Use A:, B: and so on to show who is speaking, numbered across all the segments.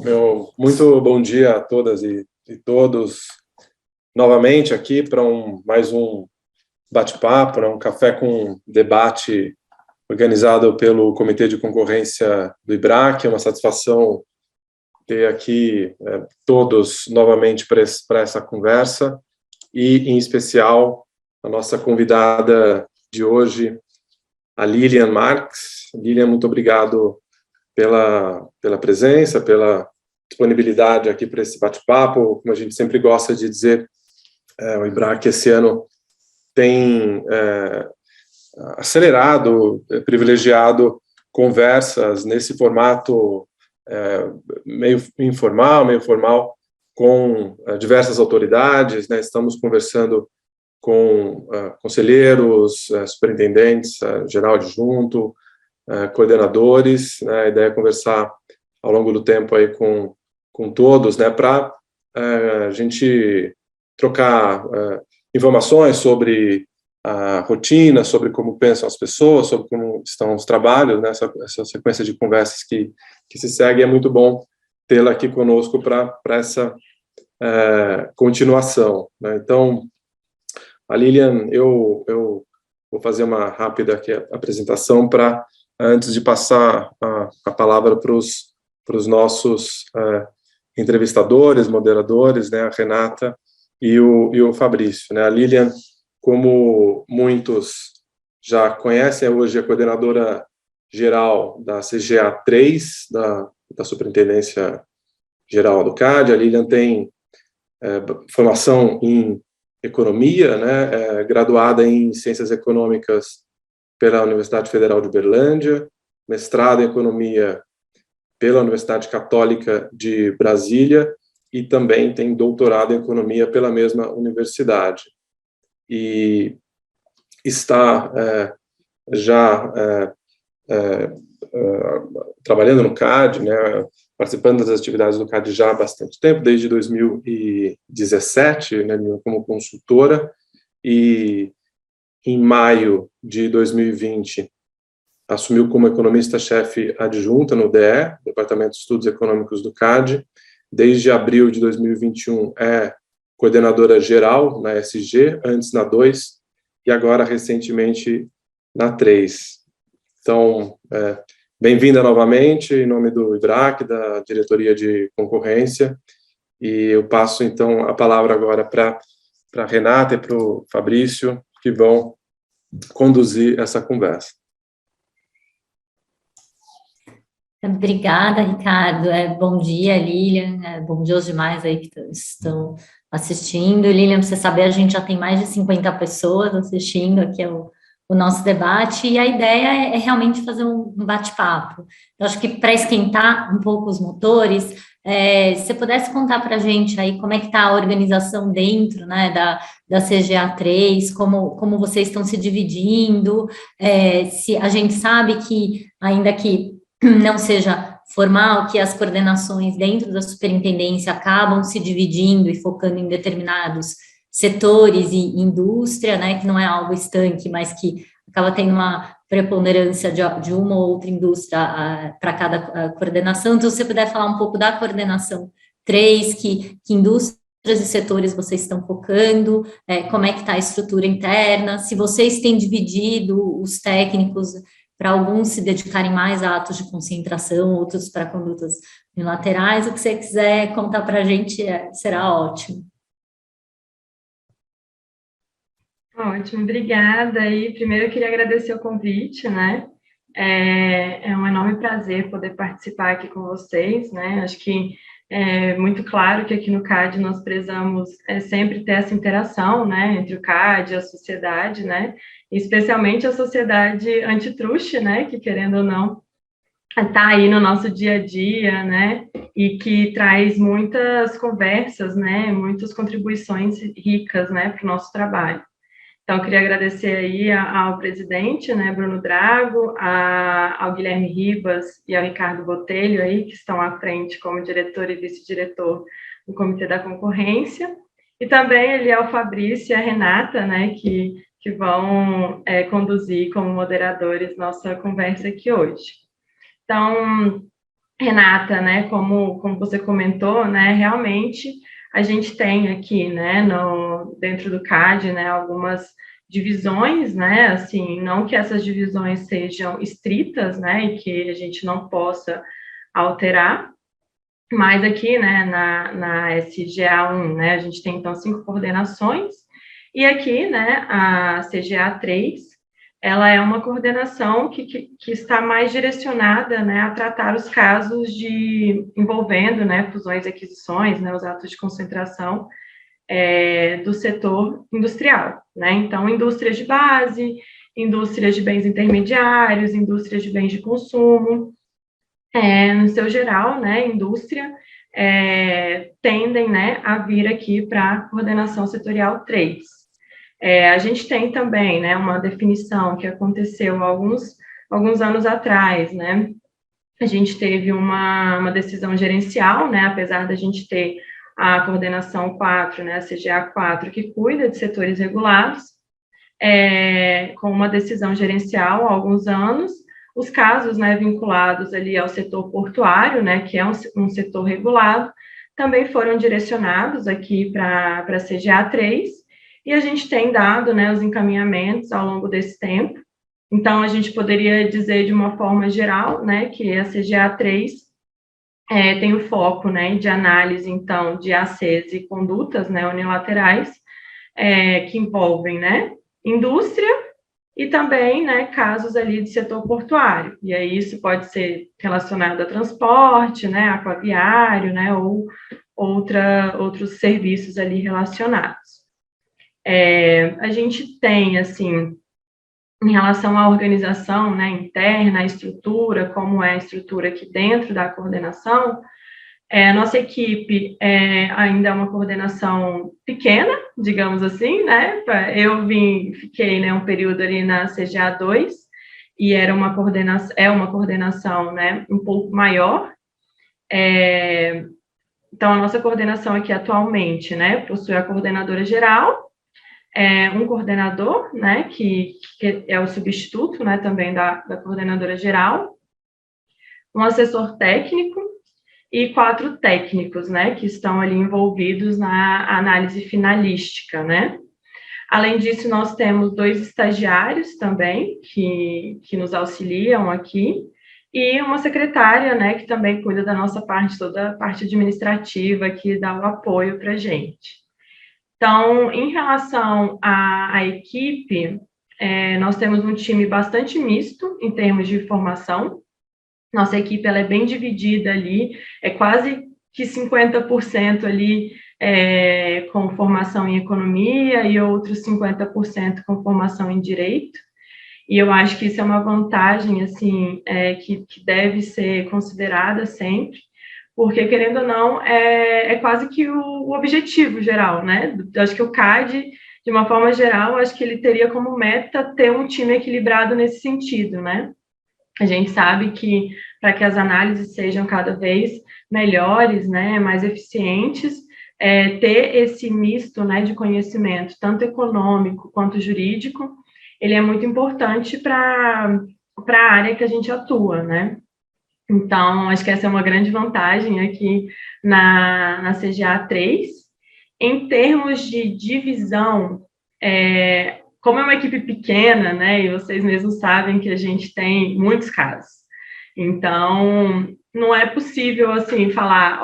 A: Meu muito bom dia a todas e todos novamente aqui para mais um bate-papo, um café com debate organizado pelo Comitê de Concorrência do IBRAC. É uma satisfação ter aqui todos novamente para essa conversa e, em especial, a nossa convidada de hoje, a Lilian Marx. Lilian, muito obrigado pela presença, pela disponibilidade aqui para esse bate-papo. Como a gente sempre gosta de dizer, o IBRAC esse ano tem acelerado, privilegiado conversas nesse formato meio informal, meio formal, com diversas autoridades, né? Estamos conversando com conselheiros, superintendentes, geral adjunto, coordenadores, né? A ideia é conversar ao longo do tempo aí com todos, né, para a gente trocar informações sobre a rotina, sobre como pensam as pessoas, sobre como estão os trabalhos, né, essa sequência de conversas que se segue. É muito bom tê-la aqui conosco para essa continuação, né? Então, a Lilian, eu vou fazer uma rápida aqui apresentação antes de passar a palavra para os nossos entrevistadores, moderadores, né, a Renata e o Fabrício, né? A Lilian, como muitos já conhecem, hoje é coordenadora geral da CGA 3, da Superintendência Geral do CAD. A Lilian tem formação em economia, né, graduada em ciências econômicas pela Universidade Federal de Uberlândia, mestrado em economia pela Universidade Católica de Brasília e também tem doutorado em economia pela mesma universidade. E está já trabalhando no CAD, né, participando das atividades do CAD já há bastante tempo, desde 2017, né, como consultora, e em maio de 2020 assumiu como economista-chefe adjunta no DE, Departamento de Estudos Econômicos do CAD. Desde abril de 2021 é coordenadora geral na SG, antes na 2, e agora recentemente na 3. Então, bem-vinda novamente, em nome do IBRAC, da Diretoria de Concorrência, e eu passo, então, a palavra agora para a Renata e para o Fabrício, que vão conduzir essa conversa.
B: Obrigada, Ricardo. Bom dia, Lilian. Bom dia aos demais aí que estão assistindo. Lilian, pra você saber, a gente já tem mais de 50 pessoas assistindo aqui o nosso debate, e a ideia é realmente fazer um bate-papo. Eu acho que para esquentar um pouco os motores, se você pudesse contar para a gente aí como é que está a organização dentro, né, da CGA 3, como vocês estão se dividindo, se a gente sabe que, ainda que não seja formal, que as coordenações dentro da superintendência acabam se dividindo e focando em determinados setores e indústria, né, que não é algo estanque, mas que acaba tendo uma preponderância de uma ou outra indústria para cada coordenação. Então, se você puder falar um pouco da coordenação 3, que indústrias e setores vocês estão focando, como é que está a estrutura interna, se vocês têm dividido os técnicos para alguns se dedicarem mais a atos de concentração, outros para condutas unilaterais. O que você quiser contar para a gente será ótimo.
C: Ótimo, obrigada. E primeiro eu queria agradecer o convite, né? É um enorme prazer poder participar aqui com vocês, né? Acho que é muito claro que aqui no CAD nós prezamos sempre ter essa interação, né, entre o CAD e a sociedade, né? Especialmente a sociedade antitruste, né, que, querendo ou não, está aí no nosso dia a dia, né, e que traz muitas conversas, né, muitas contribuições ricas, né, para o nosso trabalho. Então, eu queria agradecer aí ao presidente, né, Bruno Drago, ao Guilherme Ribas e ao Ricardo Botelho aí, que estão à frente como diretor e vice-diretor do Comitê da Concorrência, e também ali ao Fabrício e à Renata, né, que vão conduzir como moderadores nossa conversa aqui hoje. Então, Renata, né, como você comentou, né, realmente a gente tem aqui, né, dentro do CAD, né, algumas divisões, né, assim, não que essas divisões sejam estritas, né, e que a gente não possa alterar, mas aqui, né, na SGA1, né, a gente tem, então, 5 coordenações, e aqui, né, a CGA3, ela é uma coordenação que está mais direcionada, né, a tratar os casos envolvendo, né, fusões e aquisições, né, os atos de concentração do setor industrial, né, então, indústrias de base, indústrias de bens intermediários, indústrias de bens de consumo, no seu geral, né, indústria, tendem, né, a vir aqui para a coordenação setorial 3. A gente tem também, né, uma definição que aconteceu alguns anos atrás, né, a gente teve uma decisão gerencial, né, apesar da gente ter a coordenação 4, né, a CGA 4, que cuida de setores regulados, com uma decisão gerencial há alguns anos, os casos, né, vinculados ali ao setor portuário, né, que é um setor regulado, também foram direcionados aqui para a CGA 3, e a gente tem dado, né, os encaminhamentos ao longo desse tempo. Então, a gente poderia dizer de uma forma geral, né, que a CGA 3 tem o foco, né, de análise, então, de ACs e condutas, né, unilaterais, que envolvem, né, indústria e também, né, casos ali de setor portuário. E aí isso pode ser relacionado a transporte, né, aquaviário, né, ou outros serviços ali relacionados. A gente tem, assim, em relação à organização, né, interna, a estrutura, como é a estrutura aqui dentro da coordenação, a nossa equipe ainda é uma coordenação pequena, digamos assim, né? Eu fiquei, né, um período ali na CGA 2 e é uma coordenação, né, um pouco maior. Então, a nossa coordenação aqui atualmente, né, possui a coordenadora geral, um coordenador, né, que é o substituto, né, também da coordenadora geral, um assessor técnico, e 4 técnicos, né, que estão ali envolvidos na análise finalística, né. Além disso, nós temos 2 estagiários também, que nos auxiliam aqui, e uma secretária, né, que também cuida da nossa parte, toda a parte administrativa, que dá o apoio para a gente. Então, em relação à equipe, nós temos um time bastante misto em termos de formação. Nossa equipe ela é bem dividida ali, é quase que 50% ali com formação em economia e outros 50% com formação em direito. E eu acho que isso é uma vantagem, assim, que deve ser considerada sempre, porque, querendo ou não, é quase que o objetivo geral, né? Eu acho que o CAD, de uma forma geral, acho que ele teria como meta ter um time equilibrado nesse sentido, né? A gente sabe que para que as análises sejam cada vez melhores, né, mais eficientes, ter esse misto, né, de conhecimento, tanto econômico quanto jurídico, ele é muito importante para a área que a gente atua, né? Então, acho que essa é uma grande vantagem aqui na CGA 3. Em termos de divisão, como é uma equipe pequena, né, e vocês mesmos sabem que a gente tem muitos casos, então não é possível, assim, falar,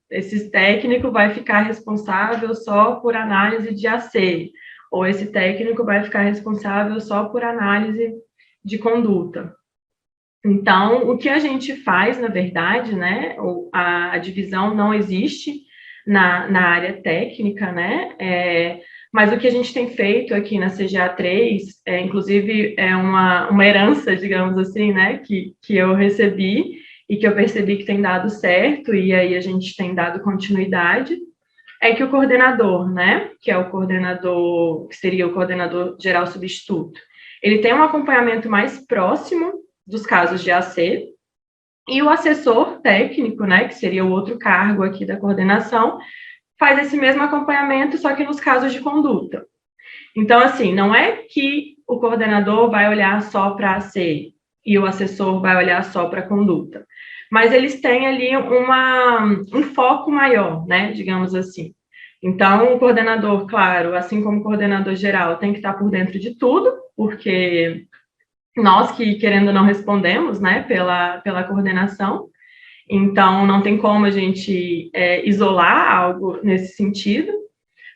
C: esse técnico vai ficar responsável só por análise de AC, ou esse técnico vai ficar responsável só por análise de conduta. Então, o que a gente faz, na verdade, né, a divisão não existe na área técnica, né, mas o que a gente tem feito aqui na CGA 3, inclusive é uma herança, digamos assim, né, que eu recebi e que eu percebi que tem dado certo, e aí a gente tem dado continuidade, é que o coordenador, né, que é o coordenador, que seria o coordenador geral substituto, ele tem um acompanhamento mais próximo dos casos de AC, e o assessor técnico, né, que seria o outro cargo aqui da coordenação, faz esse mesmo acompanhamento, só que nos casos de conduta. Então, assim, não é que o coordenador vai olhar só para AC e o assessor vai olhar só para conduta, mas eles têm ali um foco maior, né, digamos assim. Então, o coordenador, claro, assim como o coordenador geral, tem que estar por dentro de tudo, porque nós que, querendo ou não, respondemos, né, pela coordenação, então não tem como a gente isolar algo nesse sentido,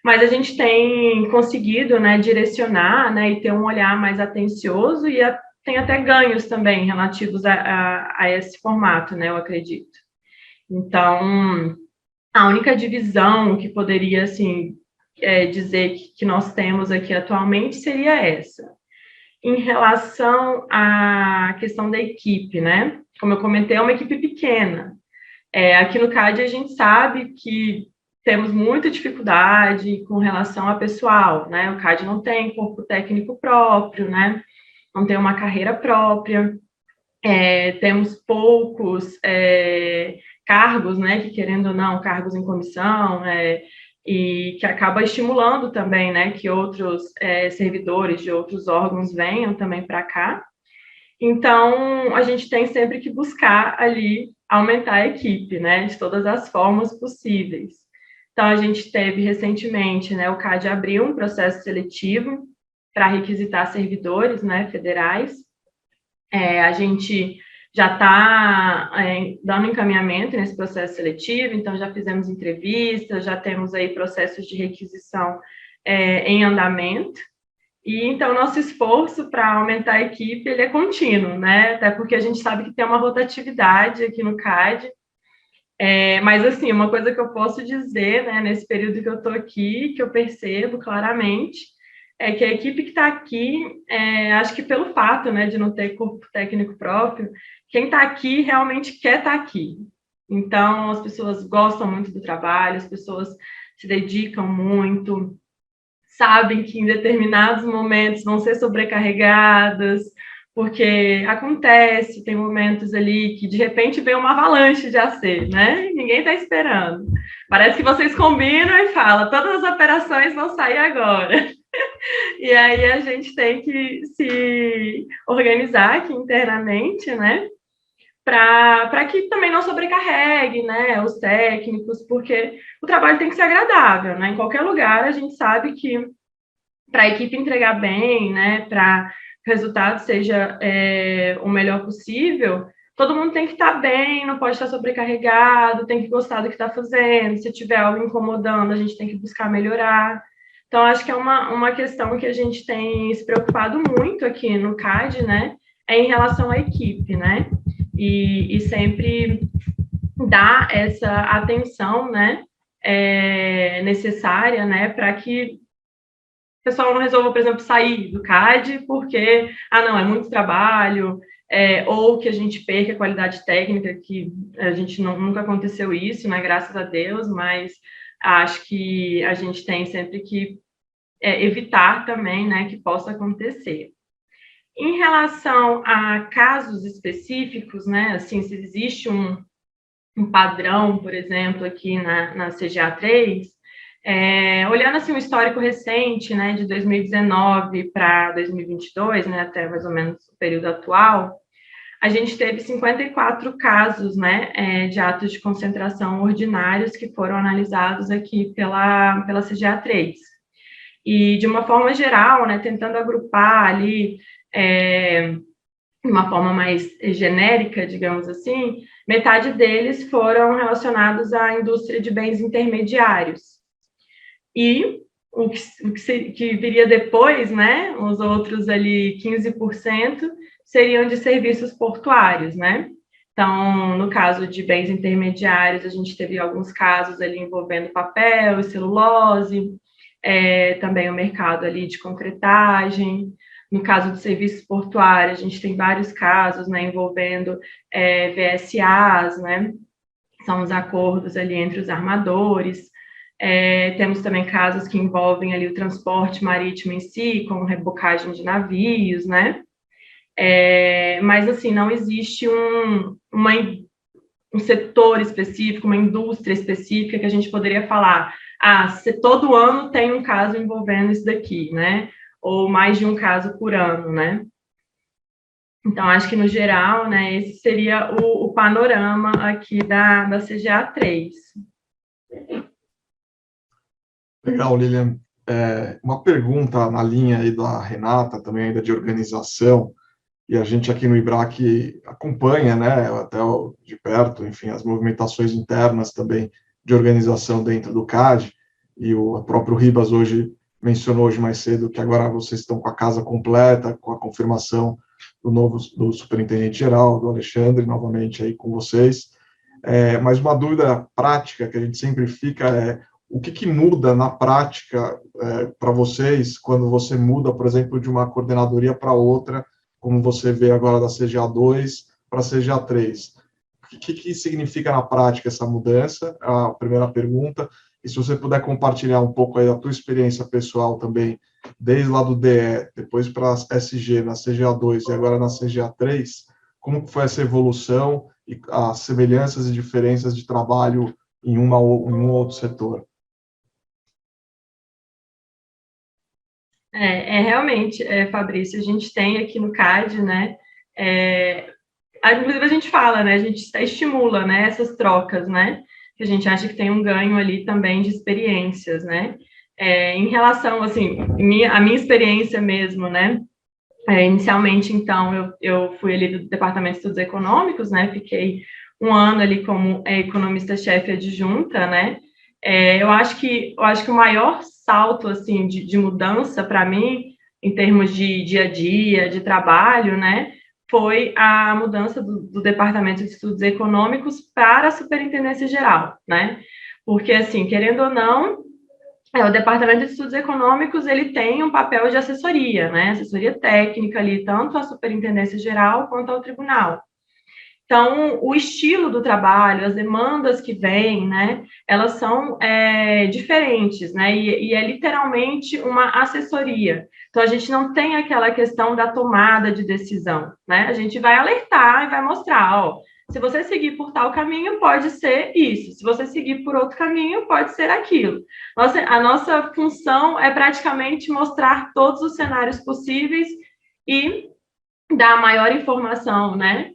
C: mas a gente tem conseguido, né, direcionar, né, e ter um olhar mais atencioso e tem até ganhos também relativos a esse formato, né, eu acredito. Então, a única divisão que poderia, assim, dizer que nós temos aqui atualmente seria essa. Em relação à questão da equipe, né? Como eu comentei, é uma equipe pequena. Aqui no CAD a gente sabe que temos muita dificuldade com relação a pessoal, né? O CAD não tem corpo técnico próprio, né? Não tem uma carreira própria. Temos poucos cargos, né? Que querendo ou não, cargos em comissão, e que acaba estimulando também, né? Que outros servidores de outros órgãos venham também para cá. Então, a gente tem sempre que buscar ali aumentar a equipe, né, de todas as formas possíveis. Então, a gente teve recentemente, né, o CAD abriu um processo seletivo para requisitar servidores, né, federais. A gente já está dando encaminhamento nesse processo seletivo, então já fizemos entrevistas, já temos aí processos de requisição em andamento. E então nosso esforço para aumentar a equipe ele é contínuo, né? Até porque a gente sabe que tem uma rotatividade aqui no CAD. Mas assim, uma coisa que eu posso dizer, né, nesse período que eu estou aqui, que eu percebo claramente, é que a equipe que está aqui, acho que pelo fato, né, de não ter corpo técnico próprio, quem está aqui realmente quer estar aqui. Então, as pessoas gostam muito do trabalho, as pessoas se dedicam muito, sabem que em determinados momentos vão ser sobrecarregadas, porque acontece, tem momentos ali que de repente vem uma avalanche de AC, né? Ninguém está esperando. Parece que vocês combinam e falam, todas as operações vão sair agora. E aí a gente tem que se organizar aqui internamente, né? Para que também não sobrecarregue, né, os técnicos, porque o trabalho tem que ser agradável, né? Em qualquer lugar a gente sabe que para a equipe entregar bem, né, para que o resultado seja o melhor possível, todo mundo tem que estar bem, não pode estar sobrecarregado, tem que gostar do que está fazendo. Se tiver algo incomodando, a gente tem que buscar melhorar. Então, acho que é uma questão que a gente tem se preocupado muito aqui no CAD, né, em relação à equipe, né, e sempre dar essa atenção, né, necessária, né, para que o pessoal não resolva, por exemplo, sair do CAD porque, não, é muito trabalho, ou que a gente perca a qualidade técnica, que a gente nunca aconteceu isso, né, graças a Deus, mas acho que a gente tem sempre que evitar também, né, que possa acontecer. Em relação a casos específicos, né, assim, se existe um padrão, por exemplo, aqui na CGA 3, olhando assim o histórico recente, né, de 2019 para 2022, né, até mais ou menos o período atual, a gente teve 54 casos, né, de atos de concentração ordinários que foram analisados aqui pela CGA 3. E, de uma forma geral, né, tentando agrupar ali de uma forma mais genérica, digamos assim, metade deles foram relacionados à indústria de bens intermediários. E que viria depois, né, os outros ali 15% seriam de serviços portuários, né? Então, no caso de bens intermediários, a gente teve alguns casos ali envolvendo papel e celulose, também o mercado ali de concretagem. No caso de serviços portuários, a gente tem vários casos, né, envolvendo VSAs, né, são os acordos ali entre os armadores. Temos também casos que envolvem ali o transporte marítimo em si, como rebocagem de navios, né? Mas, assim, não existe um setor específico, uma indústria específica que a gente poderia falar, todo ano tem um caso envolvendo isso daqui, né? Ou mais de um caso por ano, né? Então, acho que, no geral, né, esse seria o panorama aqui da CGA 3.
D: Legal, Lilian. Uma pergunta na linha aí da Renata, também ainda de organização, e a gente aqui no IBRAC acompanha, né, até de perto, enfim, as movimentações internas também de organização dentro do CAD, e o próprio Ribas hoje mencionou hoje mais cedo que agora vocês estão com a casa completa, com a confirmação do superintendente-geral, do Alexandre, novamente aí com vocês. Mas uma dúvida prática que a gente sempre fica é o que muda na prática para vocês quando você muda, por exemplo, de uma coordenadoria para outra, como você vê agora da CGA 2 para a CGA 3? O que significa na prática essa mudança? A primeira pergunta. E se você puder compartilhar um pouco aí da tua experiência pessoal também, desde lá do DE, depois para a SG, na CGA 2 e agora na CGA 3, como foi essa evolução e as semelhanças e diferenças de trabalho em um ou outro setor?
C: Realmente, Fabrício, a gente tem aqui no CAD, né, inclusive a gente fala, né, a gente estimula, né, essas trocas, né, que a gente acha que tem um ganho ali também de experiências, né, em relação, assim, a minha experiência mesmo, né, inicialmente, então, eu fui ali do Departamento de Estudos Econômicos, né, fiquei um ano ali como economista-chefe adjunta, né, eu acho que o maior salto, assim, de mudança para mim, em termos de dia a dia, de trabalho, né, foi a mudança do Departamento de Estudos Econômicos para a Superintendência Geral, né, porque, assim, querendo ou não, o Departamento de Estudos Econômicos, ele tem um papel de assessoria, né, assessoria técnica ali, tanto à Superintendência Geral quanto ao Tribunal. Então, o estilo do trabalho, as demandas que vêm, né, elas são diferentes, né, e é literalmente uma assessoria. Então, a gente não tem aquela questão da tomada de decisão, né, a gente vai alertar e vai mostrar, ó, se você seguir por tal caminho, pode ser isso, se você seguir por outro caminho, pode ser aquilo. A nossa função é praticamente mostrar todos os cenários possíveis e dar a maior informação, né,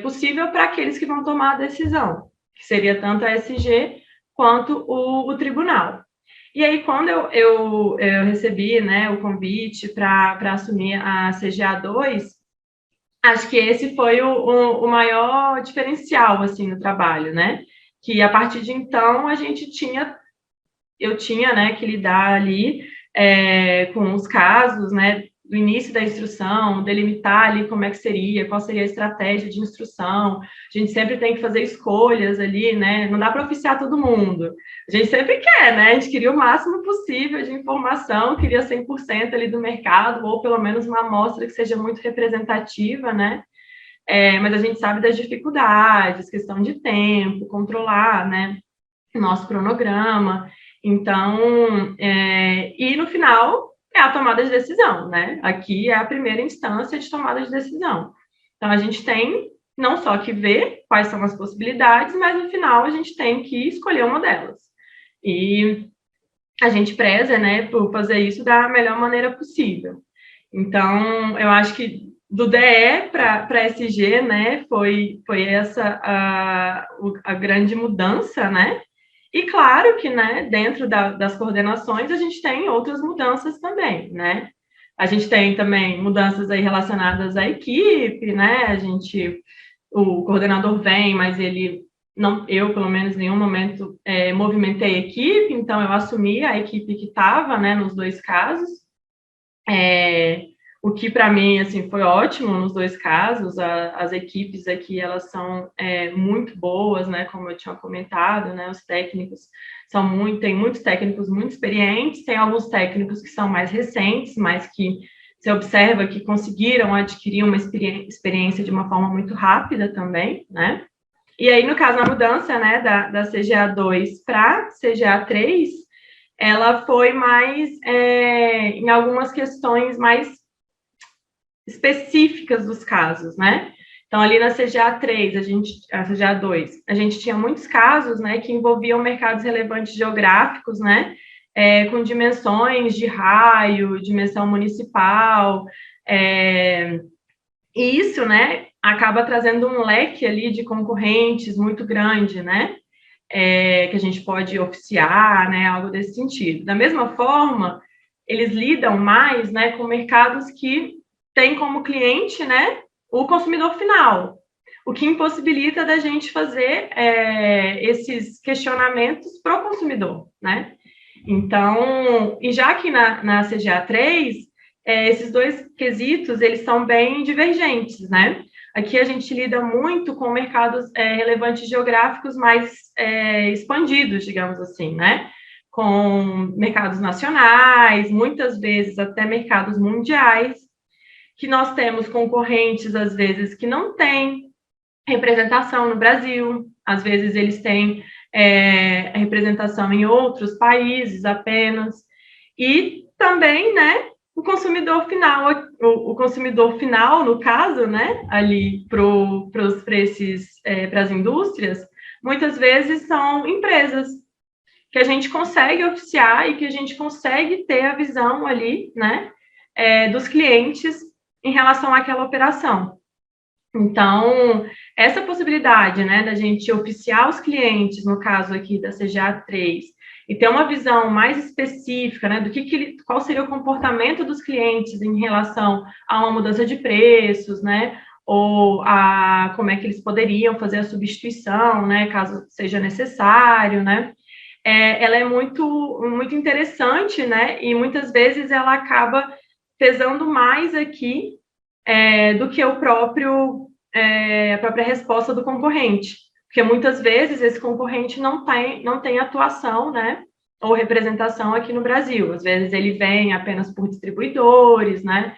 C: possível para aqueles que vão tomar a decisão, que seria tanto a SG quanto o tribunal. E aí, quando eu recebi, né, o convite para assumir a CGA 2, acho que esse foi o maior diferencial, assim, no trabalho, né, que a partir de então eu tinha, né, que lidar ali com os casos, né, do início da instrução, delimitar ali como é que seria, qual seria a estratégia de instrução. A gente sempre tem que fazer escolhas ali, né? Não dá para oficiar todo mundo. A gente sempre quer, né? A gente queria o máximo possível de informação, queria 100% ali do mercado, ou pelo menos uma amostra que seja muito representativa, né? Mas a gente sabe das dificuldades, questão de tempo, controlar, né, nosso cronograma. Então, e no final é a tomada de decisão, né? Aqui é a primeira instância de tomada de decisão. Então, a gente tem não só que ver quais são as possibilidades, mas no final a gente tem que escolher uma delas. E a gente preza, né, por fazer isso da melhor maneira possível. Então, eu acho que do DE para SG, né, foi essa a grande mudança, né? E claro que, né, dentro das coordenações, a gente tem outras mudanças também, né? A gente tem também mudanças aí relacionadas à equipe, né? O coordenador vem, mas ele não, eu, pelo menos, em nenhum momento movimentei a equipe, então eu assumi a equipe que estava, né, nos dois casos. O que para mim assim foi ótimo nos dois casos. As equipes aqui elas são muito boas, né? Como eu tinha comentado, né? Os técnicos tem muitos técnicos muito experientes, tem alguns técnicos que são mais recentes, mas que você observa que conseguiram adquirir uma experiência de uma forma muito rápida também, né? E aí, no caso, a mudança, né, da CGA 2 para CGA 3, ela foi mais em algumas questões mais específicas dos casos, né? Então, ali na CGA 3, a CGA 2, a gente tinha muitos casos, né, que envolviam mercados relevantes geográficos, né, com dimensões de raio, dimensão municipal, E isso, né, acaba trazendo um leque ali de concorrentes muito grande, né, que a gente pode oficiar, né, algo desse sentido. Da mesma forma, eles lidam mais, né, com mercados que têm como cliente, né, o consumidor final, o que impossibilita da gente fazer esses questionamentos para o consumidor, né? Então, e já que na CGA 3, esses dois quesitos, eles são bem divergentes, né? Aqui a gente lida muito com mercados relevantes geográficos mais expandidos, digamos assim, né? Com mercados nacionais, muitas vezes até mercados mundiais, que nós temos concorrentes, às vezes, que não têm representação no Brasil, às vezes eles têm representação em outros países apenas, e também, né, o consumidor final, no caso, né, ali para as indústrias, muitas vezes são empresas que a gente consegue oficiar e que a gente consegue ter a visão ali, né, dos clientes em relação àquela operação. Então, essa possibilidade, né, da gente oficiar os clientes, no caso aqui da CGA 3, e ter uma visão mais específica, né, qual seria o comportamento dos clientes em relação a uma mudança de preços, né, ou a como é que eles poderiam fazer a substituição, né, caso seja necessário, né, ela é muito, muito interessante, né, e muitas vezes ela acaba pesando mais aqui do que a própria resposta do concorrente. Porque muitas vezes esse concorrente não tem atuação, né, ou representação aqui no Brasil. Às vezes ele vem apenas por distribuidores, né?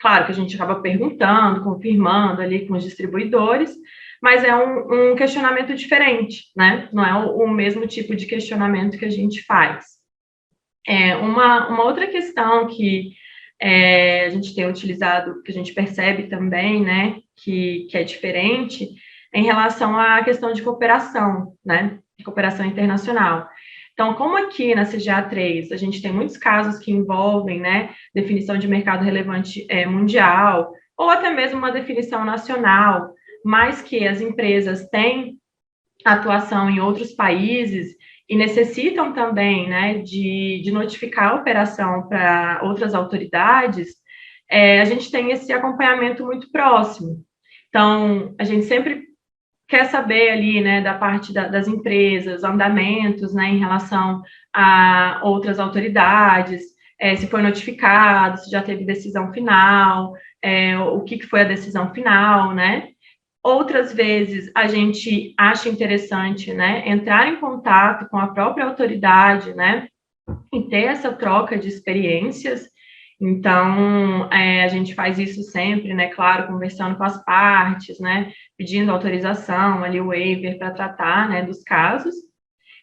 C: Claro que a gente acaba perguntando, confirmando ali com os distribuidores, mas é um questionamento diferente, né? Não é o mesmo tipo de questionamento que a gente faz. Uma outra questão que a gente tem utilizado, que a gente percebe também, né, que é diferente, em relação à questão de cooperação, né, de cooperação internacional. Então, como aqui na CGA 3 a gente tem muitos casos que envolvem, né, definição de mercado relevante mundial, ou até mesmo uma definição nacional, mas que as empresas têm atuação em outros países e necessitam também, né, de notificar a operação para outras autoridades, a gente tem esse acompanhamento muito próximo. Então, a gente sempre quer saber ali, né, da parte das empresas, andamentos, né, em relação a outras autoridades, se foi notificado, se já teve decisão final, o que foi a decisão final, né? Outras vezes a gente acha interessante, né, entrar em contato com a própria autoridade, né, e ter essa troca de experiências. Então, a gente faz isso sempre, né, claro, conversando com as partes, né, pedindo autorização, ali o waiver para tratar, né, dos casos.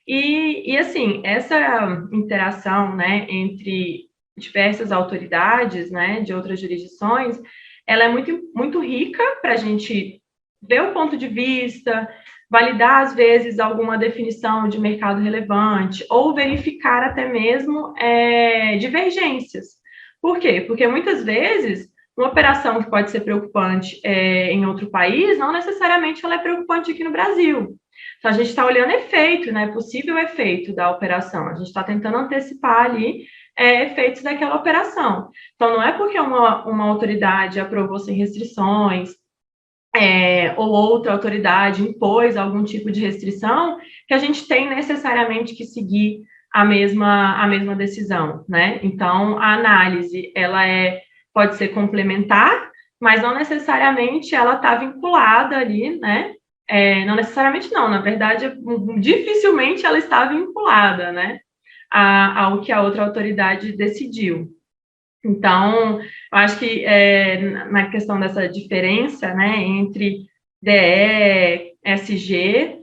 C: E assim, essa interação, né, entre diversas autoridades, né, de outras jurisdições, ela é muito, muito rica para a gente ver o ponto de vista, validar, às vezes, alguma definição de mercado relevante, ou verificar até mesmo divergências. Por quê? Porque muitas vezes uma operação que pode ser preocupante em outro país, não necessariamente ela é preocupante aqui no Brasil. Então, a gente está olhando efeito, né, possível efeito da operação. A gente está tentando antecipar ali efeitos daquela operação. Então, não é porque uma autoridade aprovou sem restrições, ou outra autoridade impôs algum tipo de restrição, que a gente tem necessariamente que seguir a mesma decisão, né? Então, a análise, ela pode ser complementar, mas não necessariamente ela está vinculada ali, né? Não necessariamente não, na verdade, dificilmente ela está vinculada, né? Ao que a outra autoridade decidiu. Então, eu acho que na questão dessa diferença, né, entre DE, SG,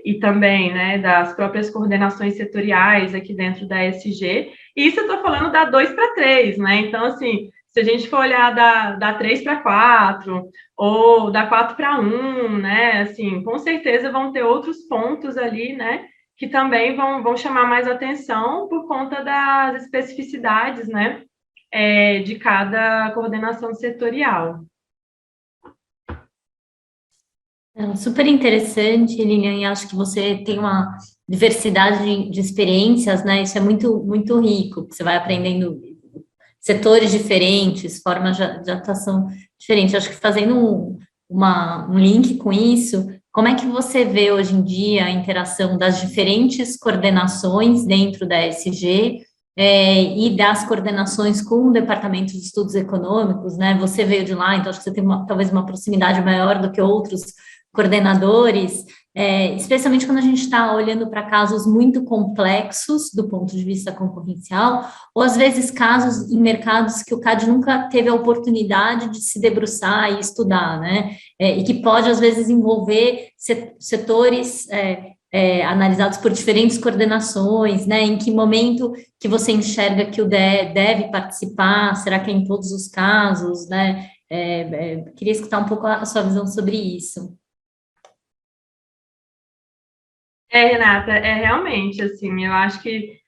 C: e também, né, das próprias coordenações setoriais aqui dentro da SG, e isso eu estou falando da 2 para 3, né, então, assim, se a gente for olhar da 3 para 4, ou da 4 para 1, né, assim, com certeza vão ter outros pontos ali, né, que também vão chamar mais atenção por conta das especificidades, né, de cada coordenação setorial.
B: É super interessante, Lilian, e acho que você tem uma diversidade de experiências, né? Isso é muito, muito rico, você vai aprendendo setores diferentes, formas de atuação diferentes. Acho que fazendo um link com isso, como é que você vê hoje em dia a interação das diferentes coordenações dentro da ESG e das coordenações com o Departamento de Estudos Econômicos, né? Você veio de lá, então acho que você tem talvez uma proximidade maior do que outros coordenadores, especialmente quando a gente está olhando para casos muito complexos do ponto de vista concorrencial, ou às vezes casos em mercados que o CAD nunca teve a oportunidade de se debruçar e estudar, né? E que pode, às vezes, envolver setores analisados por diferentes coordenações, né? Em que momento que você enxerga que o DE deve participar? Será que é em todos os casos, né? Queria escutar um pouco a sua visão sobre isso.
C: Renata, realmente, assim, eu acho que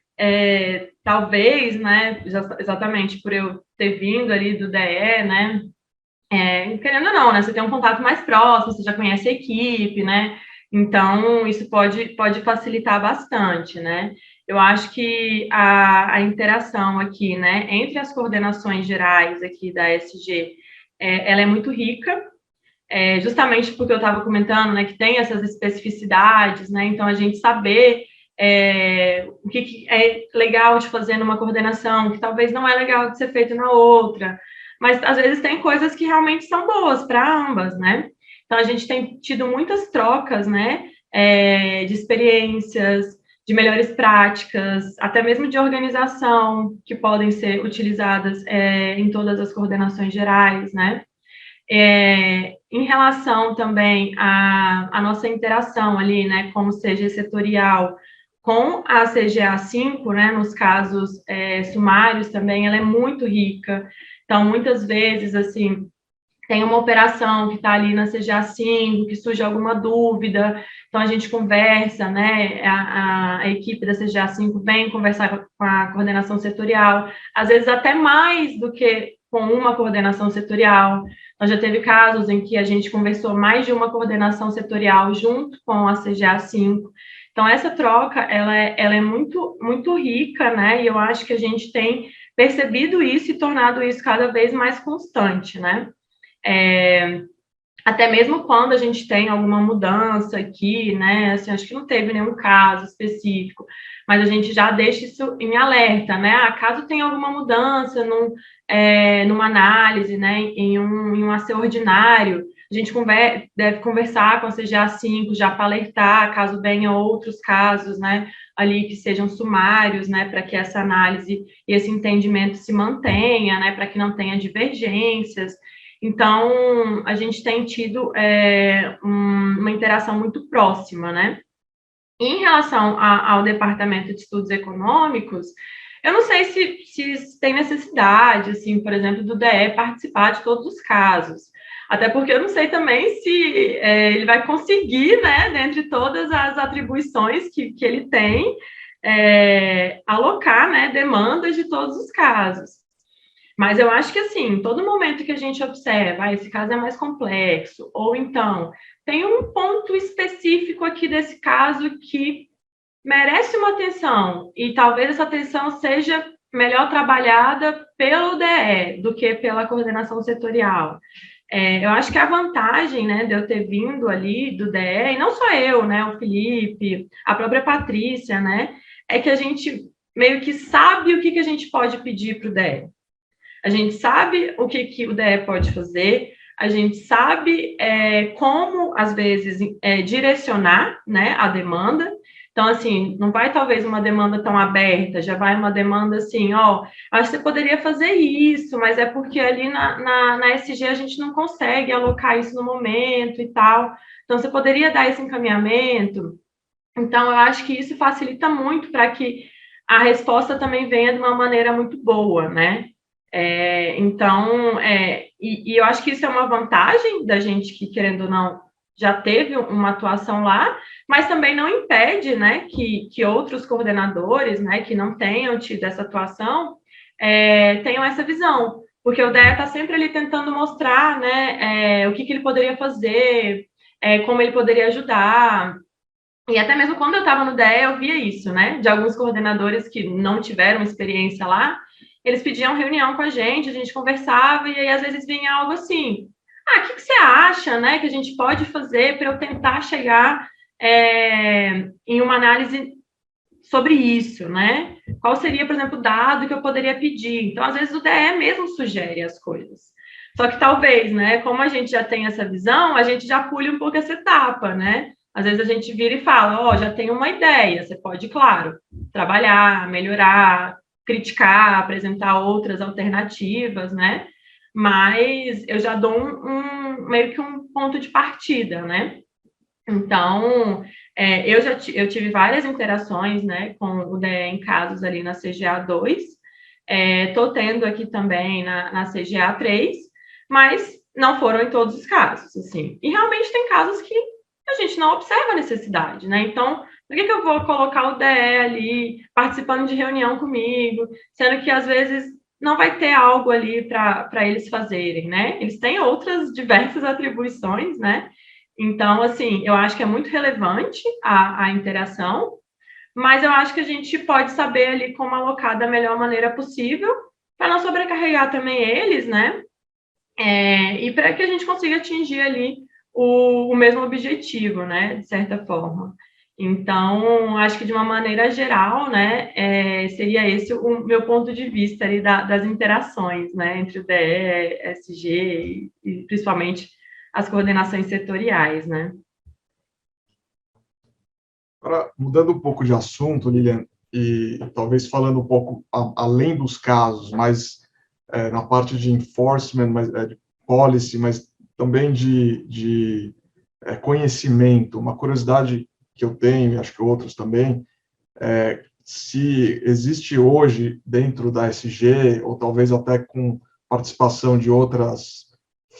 C: talvez, né, exatamente por eu ter vindo ali do DE, né, querendo ou não, né, você tem um contato mais próximo, você já conhece a equipe, né, então isso pode facilitar bastante, né. Eu acho que a interação aqui, né, entre as coordenações gerais aqui da ESG, ela é muito rica, justamente porque eu estava comentando, né, que tem essas especificidades, né, então a gente saber o que é legal de fazer numa coordenação, que talvez não é legal de ser feito na outra, mas às vezes tem coisas que realmente são boas para ambas, né, então a gente tem tido muitas trocas, né, de experiências, de melhores práticas, até mesmo de organização, que podem ser utilizadas em todas as coordenações gerais, né. Em relação também à nossa interação ali, né, como CG setorial, com a CGA 5, né, nos casos sumários também, ela é muito rica. Então, muitas vezes, assim, tem uma operação que está ali na CGA 5, que surge alguma dúvida, então a gente conversa, né, a equipe da CGA 5 vem conversar com a coordenação setorial, às vezes até mais do que com uma coordenação setorial. Nós já teve casos em que a gente conversou mais de uma coordenação setorial junto com a CGA 5. Então, essa troca, ela é muito, muito rica, né, e eu acho que a gente tem percebido isso e tornado isso cada vez mais constante, né. Até mesmo quando a gente tem alguma mudança aqui, né, assim, acho que não teve nenhum caso específico, mas a gente já deixa isso em alerta, né, caso tenha alguma mudança numa análise, né, em um AC ordinário, a gente deve conversar com a CGA 5 já para alertar, caso venham outros casos, né, ali que sejam sumários, né, para que essa análise e esse entendimento se mantenha, né, para que não tenha divergências. Então, a gente tem tido uma interação muito próxima, né? Em relação ao Departamento de Estudos Econômicos, eu não sei se tem necessidade, assim, por exemplo, do DE participar de todos os casos. Até porque eu não sei também se ele vai conseguir, né, dentre todas as atribuições que ele tem, alocar, né, demandas de todos os casos. Mas eu acho que, assim, todo momento que a gente observa, esse caso é mais complexo, ou então, tem um ponto específico aqui desse caso que merece uma atenção, e talvez essa atenção seja melhor trabalhada pelo DE do que pela coordenação setorial. Eu acho que a vantagem, né, de eu ter vindo ali do DE, e não só eu, né, o Felipe, a própria Patrícia, né, é que a gente meio que sabe o que a gente pode pedir para o DE. A gente sabe o que o DE pode fazer, a gente sabe como, às vezes, direcionar, né, a demanda. Então, assim, não vai talvez uma demanda tão aberta, já vai uma demanda assim, acho que você poderia fazer isso, mas é porque ali na SG a gente não consegue alocar isso no momento e tal. Então, você poderia dar esse encaminhamento. Então, eu acho que isso facilita muito para que a resposta também venha de uma maneira muito boa, né? Então, e eu acho que isso é uma vantagem da gente que, querendo ou não, já teve uma atuação lá, mas também não impede, né, que outros coordenadores, né, que não tenham tido essa atuação, tenham essa visão, porque o DEA está sempre ali tentando mostrar, né, o que ele poderia fazer, como ele poderia ajudar. E até mesmo quando eu estava no DEA, eu via isso, né, de alguns coordenadores que não tiveram experiência lá, eles pediam reunião com a gente conversava, e aí às vezes vinha algo assim, o que você acha, né, que a gente pode fazer para eu tentar chegar em uma análise sobre isso, né? Qual seria, por exemplo, o dado que eu poderia pedir? Então, às vezes, o DE mesmo sugere as coisas. Só que talvez, né, como a gente já tem essa visão, a gente já pule um pouco essa etapa, né? Às vezes a gente vira e fala, já tenho uma ideia, você pode, claro, trabalhar, melhorar, criticar, apresentar outras alternativas, né? Mas eu já dou meio que um ponto de partida, né? Então, eu tive várias interações, né, com o DE em casos ali na CGA 2, estou tendo aqui também na CGA 3, mas não foram em todos os casos, assim. E realmente tem casos que a gente não observa a necessidade, né? Então, por que eu vou colocar o DE ali participando de reunião comigo, sendo que às vezes não vai ter algo ali para eles fazerem, né? Eles têm outras diversas atribuições, né? Então, assim, eu acho que é muito relevante a interação, mas eu acho que a gente pode saber ali como alocar da melhor maneira possível, para não sobrecarregar também eles, né? E para que a gente consiga atingir ali o mesmo objetivo, né? De certa forma. Então, acho que de uma maneira geral, né, seria esse o meu ponto de vista ali das interações, né, entre o DE, SG e principalmente as coordenações setoriais, né?
D: Agora, mudando um pouco de assunto, Lilian, e talvez falando um pouco além dos casos, mas na parte de enforcement, de policy, mas também de conhecimento, uma curiosidade que eu tenho, e acho que outros também, se existe hoje dentro da SG, ou talvez até com participação de outras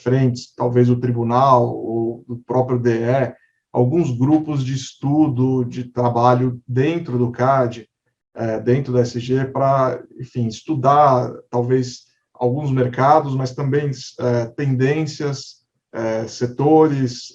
D: frentes, talvez o tribunal ou do próprio DE, alguns grupos de estudo, de trabalho dentro do CAD, dentro da SG, para, enfim, estudar talvez alguns mercados, mas também tendências, setores.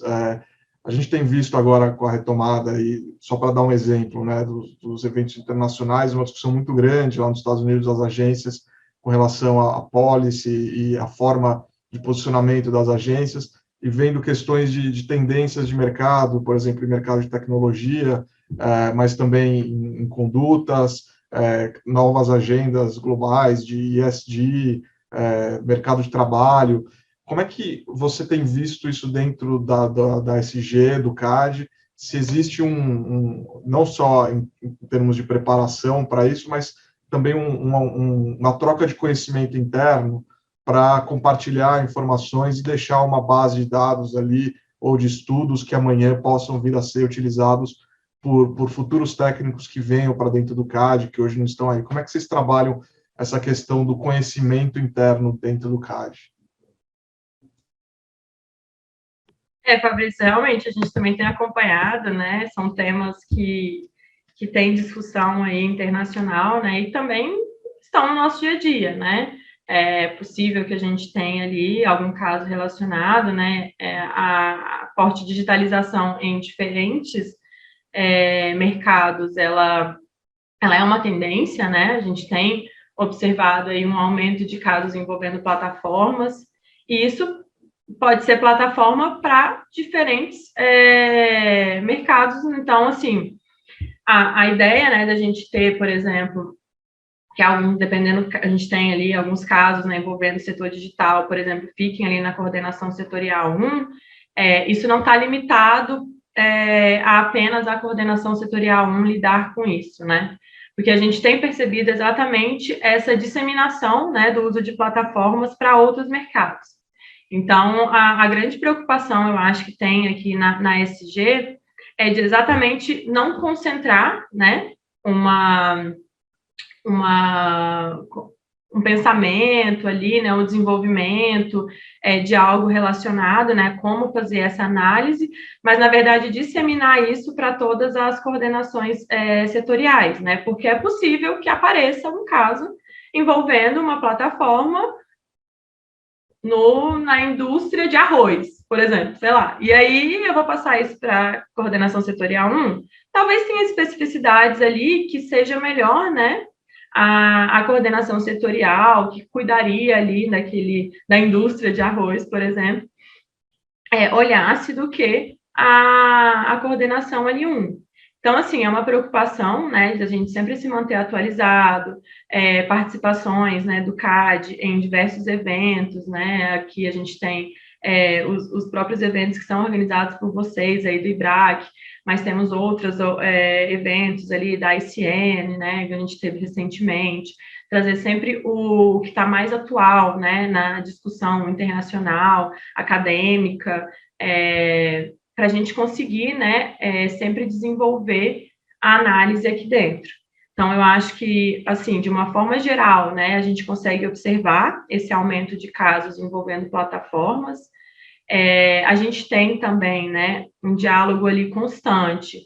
D: A gente tem visto agora com a retomada, e só para dar um exemplo, né, dos eventos internacionais, uma discussão muito grande lá nos Estados Unidos, das agências, com relação à policy e à forma de posicionamento das agências, e vendo questões de tendências de mercado, por exemplo, em mercado de tecnologia, mas também em condutas, novas agendas globais de ESG, mercado de trabalho. Como é que você tem visto isso dentro da SG, do CAD? Se existe não só em termos de preparação para isso, mas também uma troca de conhecimento interno para compartilhar informações e deixar uma base de dados ali, ou de estudos que amanhã possam vir a ser utilizados por futuros técnicos que venham para dentro do CAD, que hoje não estão aí. Como é que vocês trabalham essa questão do conhecimento interno dentro do CAD?
C: Fabrício, realmente a gente também tem acompanhado, né? São temas que têm discussão aí internacional, né? E também estão no nosso dia a dia, né? É possível que a gente tenha ali algum caso relacionado, né? A forte digitalização em diferentes mercados, ela é uma tendência, né? A gente tem observado aí um aumento de casos envolvendo plataformas, e isso pode ser plataforma para diferentes mercados. Então, assim, a ideia, né, da gente ter, por exemplo, que dependendo, a gente tem ali alguns casos, né, envolvendo o setor digital, por exemplo, fiquem ali na coordenação setorial 1, isso não está limitado a apenas a coordenação setorial 1 lidar com isso, né? Porque a gente tem percebido exatamente essa disseminação, né, do uso de plataformas para outros mercados. Então, a grande preocupação, eu acho, que tem aqui na SG é de exatamente não concentrar, né, um pensamento ali, né, um desenvolvimento de algo relacionado, né, como fazer essa análise, mas, na verdade, disseminar isso para todas as coordenações setoriais, né, porque é possível que apareça um caso envolvendo uma plataforma na indústria de arroz, por exemplo, sei lá. E aí eu vou passar isso para coordenação setorial 1. Talvez tenha especificidades ali que seja melhor, né? A coordenação setorial, que cuidaria ali da indústria de arroz, por exemplo, olhasse do que a coordenação L1. Então, assim, é uma preocupação, né, de a gente sempre se manter atualizado, participações, né, do CAD em diversos eventos, né, aqui a gente tem os próprios eventos que são organizados por vocês aí do IBRAC, mas temos outros eventos ali da ICN, né, que a gente teve recentemente, trazer sempre o que está mais atual, né, na discussão internacional, acadêmica, para a gente conseguir, né, sempre desenvolver a análise aqui dentro. Então, eu acho que, assim, de uma forma geral, né, a gente consegue observar esse aumento de casos envolvendo plataformas. A gente tem também, né, um diálogo ali constante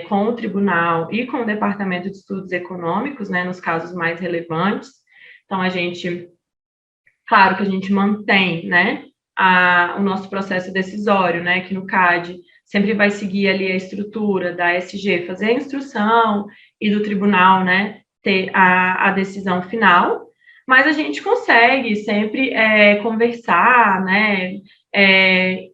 C: com o tribunal e com o Departamento de Estudos Econômicos, né, nos casos mais relevantes. Então, claro que a gente mantém, né, o nosso processo decisório, né, que no CAD sempre vai seguir ali a estrutura da SG, fazer a instrução e do tribunal, né, ter a decisão final, mas a gente consegue sempre conversar, né,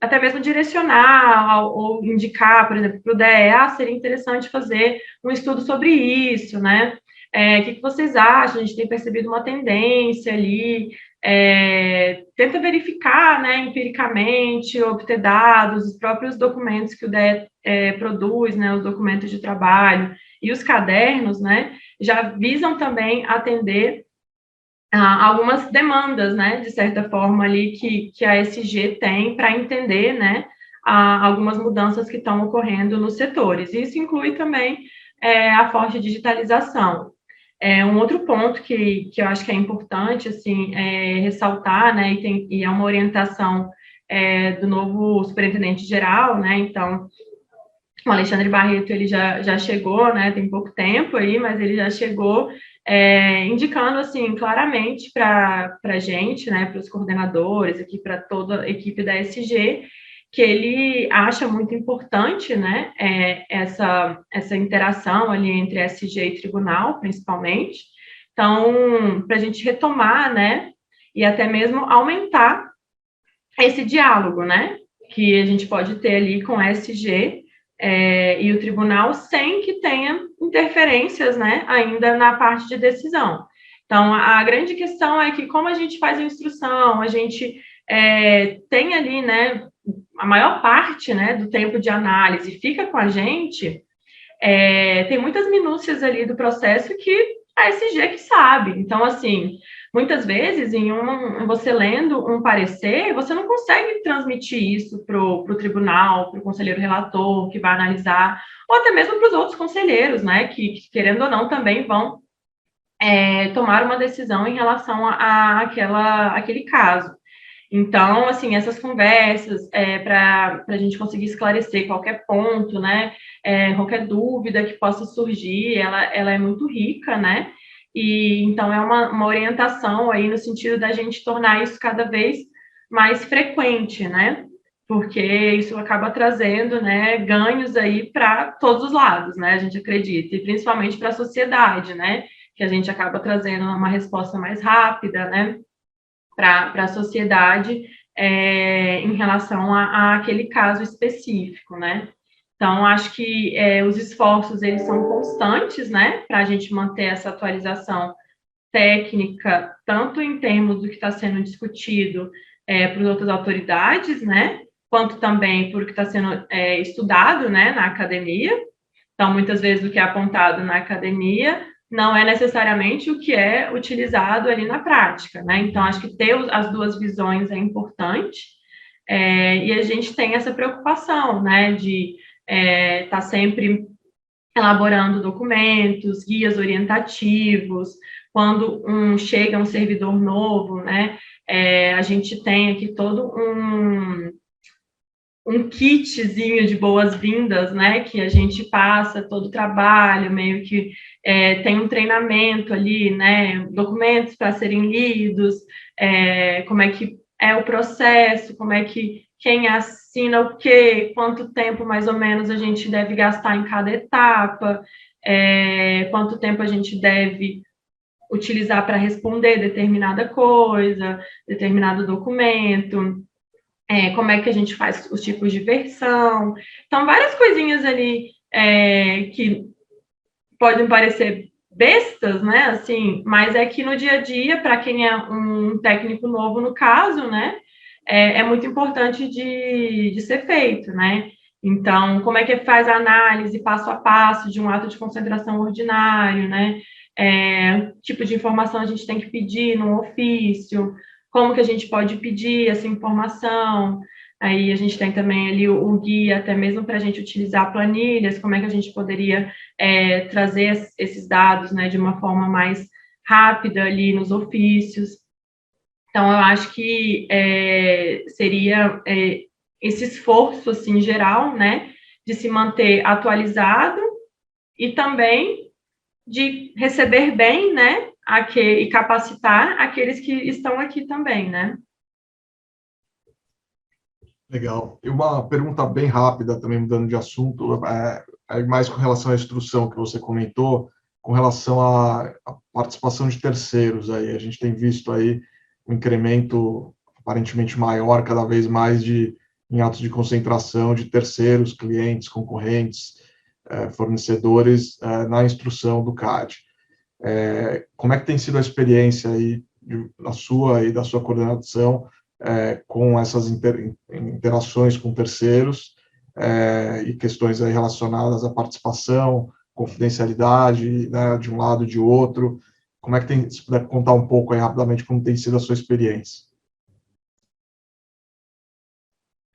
C: até mesmo direcionar ou indicar, por exemplo, para o DE, seria interessante fazer um estudo sobre isso, né, o que vocês acham? A gente tem percebido uma tendência ali, tenta verificar, né, empiricamente, obter dados, os próprios documentos que o DE produz, né, os documentos de trabalho e os cadernos, né, já visam também atender algumas demandas, né, de certa forma ali que a SG tem para entender, né, algumas mudanças que estão ocorrendo nos setores. Isso inclui também a forte digitalização. Um outro ponto que eu acho que é importante, assim, ressaltar, né, e é uma orientação do novo superintendente-geral, né, então, o Alexandre Barreto, ele já chegou, né, tem pouco tempo aí, mas ele já chegou indicando, assim, claramente para a gente, né, para os coordenadores, aqui para toda a equipe da SG, que ele acha muito importante, né, essa interação ali entre SG e tribunal, principalmente. Então, para a gente retomar, né, e até mesmo aumentar esse diálogo, né, que a gente pode ter ali com a SG e o tribunal sem que tenha interferências, né, ainda na parte de decisão. Então, a grande questão é que como a gente faz a instrução, a gente tem ali, né, a maior parte, né, do tempo de análise fica com a gente, tem muitas minúcias ali do processo que a SG que sabe. Então, assim, muitas vezes, você lendo um parecer, você não consegue transmitir isso para o tribunal, para o conselheiro relator, que vai analisar, ou até mesmo para os outros conselheiros, né, que, querendo ou não, também vão tomar uma decisão em relação àquele caso. Então, assim, essas conversas para a gente conseguir esclarecer qualquer ponto, né, qualquer dúvida que possa surgir, ela é muito rica, né, e então é uma orientação aí no sentido da gente tornar isso cada vez mais frequente, né, porque isso acaba trazendo, né, ganhos aí para todos os lados, né, a gente acredita, e principalmente para a sociedade, né, que a gente acaba trazendo uma resposta mais rápida, né, para a sociedade em relação àquele caso específico, né? Então, acho que os esforços, eles são constantes, né, para a gente manter essa atualização técnica, tanto em termos do que está sendo discutido por outras autoridades, né, quanto também por o que está sendo estudado, né, na academia. Então, muitas vezes o que é apontado na academia não é necessariamente o que é utilizado ali na prática, né? Então, acho que ter as duas visões é importante, e a gente tem essa preocupação, né, de estar sempre elaborando documentos, guias orientativos, quando chega um servidor novo, né, a gente tem aqui todo um kitzinho de boas-vindas, né, que a gente passa todo o trabalho, meio que tem um treinamento ali, né, documentos para serem lidos, como é que é o processo, como é que quem assina o quê, quanto tempo mais ou menos a gente deve gastar em cada etapa, quanto tempo a gente deve utilizar para responder determinada coisa, determinado documento, como é que a gente faz os tipos de versão. Então, várias coisinhas ali que podem parecer bestas, né, assim, mas é que no dia a dia, para quem é um técnico novo no caso, né, é muito importante de ser feito, né. Então, como é que faz a análise passo a passo de um ato de concentração ordinário, né, tipo de informação a gente tem que pedir no ofício, como que a gente pode pedir essa informação. Aí a gente tem também ali o guia, até mesmo para a gente utilizar planilhas, como é que a gente poderia trazer esses dados, né, de uma forma mais rápida ali nos ofícios. Então, eu acho que seria esse esforço, assim, geral, né, de se manter atualizado e também de receber bem, né, e capacitar aqueles que estão aqui também, né.
D: Legal. E uma pergunta bem rápida, também mudando de assunto, mais com relação à instrução que você comentou, com relação à participação de terceiros. Aí a gente tem visto aí um incremento aparentemente maior, cada vez mais, em atos de concentração de terceiros, clientes, concorrentes, fornecedores, na instrução do CAD. Como é que tem sido a experiência aí da sua e da sua coordenação com essas interações com terceiros e questões aí relacionadas à participação, confidencialidade, né, de um lado e de outro? Como é que tem, se puder contar um pouco aí rapidamente como tem sido a sua experiência?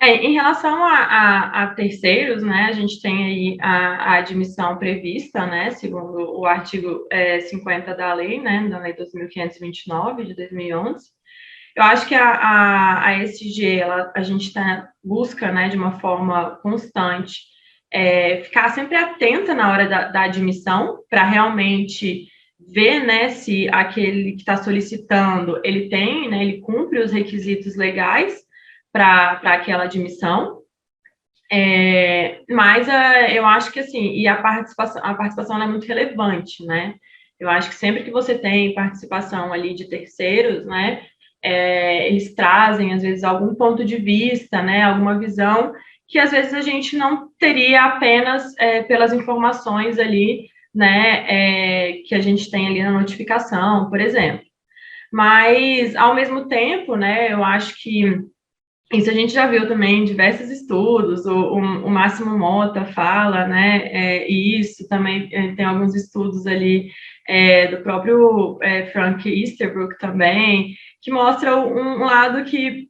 C: Em relação a terceiros, né, a gente tem aí a admissão prevista, né, segundo o artigo 50 da lei, né, da Lei 2.529, de 2011. Eu acho que a ESG, a gente busca, né, de uma forma constante, ficar sempre atenta na hora da admissão, para realmente ver, né, se aquele que está solicitando, ele tem, né, ele cumpre os requisitos legais para aquela admissão. Mas eu acho que, assim, e a participação é muito relevante, né? Eu acho que sempre que você tem participação ali de terceiros, né, eles trazem, às vezes, algum ponto de vista, né, alguma visão que, às vezes, a gente não teria apenas pelas informações ali, né, que a gente tem ali na notificação, por exemplo. Mas, ao mesmo tempo, né, eu acho que isso a gente já viu também em diversos estudos, o Máximo Mota fala, né, isso também tem alguns estudos ali do próprio Frank Easterbrook também, que mostra um lado que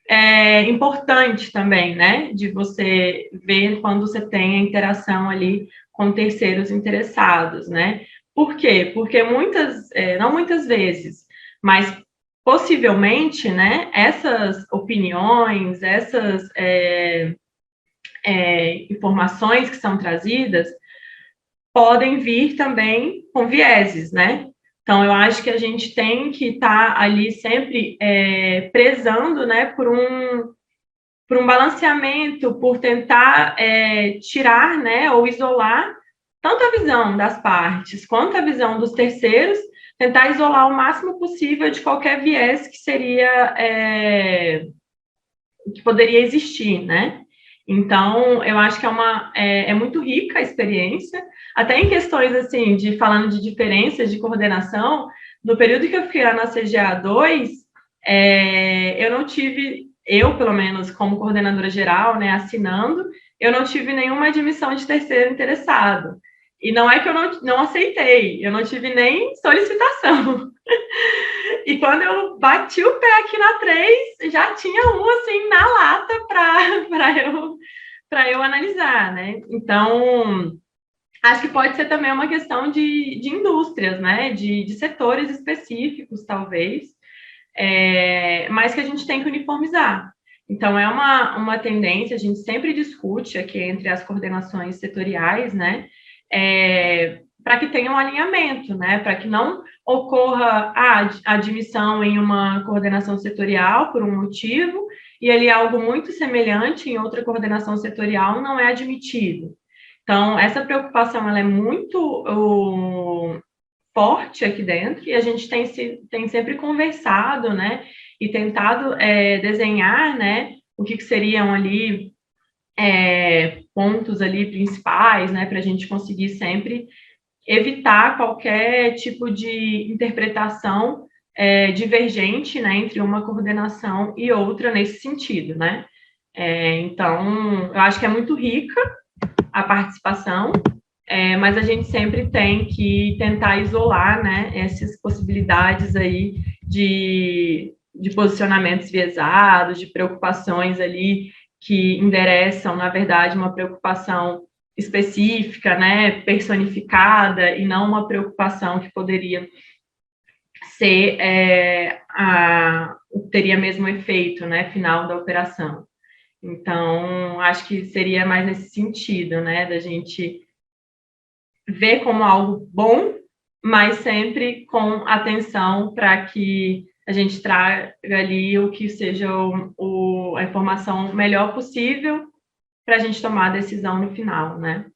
C: é importante também, né, de você ver quando você tem a interação ali com terceiros interessados, né. Por quê? Porque não muitas vezes, mas possivelmente, né, essas opiniões, essas informações que são trazidas podem vir também com vieses, né? Então, eu acho que a gente tem que estar ali sempre prezando, né, por um balanceamento, por tentar tirar, né, ou isolar tanto a visão das partes quanto a visão dos terceiros, tentar isolar o máximo possível de qualquer viés que seria que poderia existir, né? Então, eu acho que é muito rica a experiência, até em questões, assim, falando de diferenças de coordenação, no período que eu fiquei lá na CGA 2, eu não tive, pelo menos, como coordenadora geral, né, assinando, eu não tive nenhuma admissão de terceiro interessado. E não é que eu não aceitei, eu não tive nem solicitação. E quando eu bati o pé aqui na 3, já tinha um, assim, na lata para eu analisar, né? Então, acho que pode ser também uma questão de indústrias, né? De setores específicos, talvez, mas que a gente tem que uniformizar. Então, é uma tendência, a gente sempre discute aqui entre as coordenações setoriais, né, para que tenha um alinhamento, né, para que não ocorra a admissão em uma coordenação setorial por um motivo, e ali algo muito semelhante em outra coordenação setorial não é admitido. Então, essa preocupação ela é muito forte aqui dentro, e a gente tem sempre conversado, né, e tentado desenhar, né, o que seriam ali pontos ali principais, né, para a gente conseguir sempre evitar qualquer tipo de interpretação divergente, né, entre uma coordenação e outra nesse sentido, né. Então, eu acho que é muito rica a participação, mas a gente sempre tem que tentar isolar, né, essas possibilidades aí de posicionamentos viesados, de preocupações ali que endereçam, na verdade, uma preocupação específica, né, personificada, e não uma preocupação que poderia ser teria mesmo efeito, né, final da operação. Então, acho que seria mais nesse sentido, né, da gente ver como algo bom, mas sempre com atenção para que a gente traga ali o que seja a informação melhor possível para a gente tomar a decisão no final, né?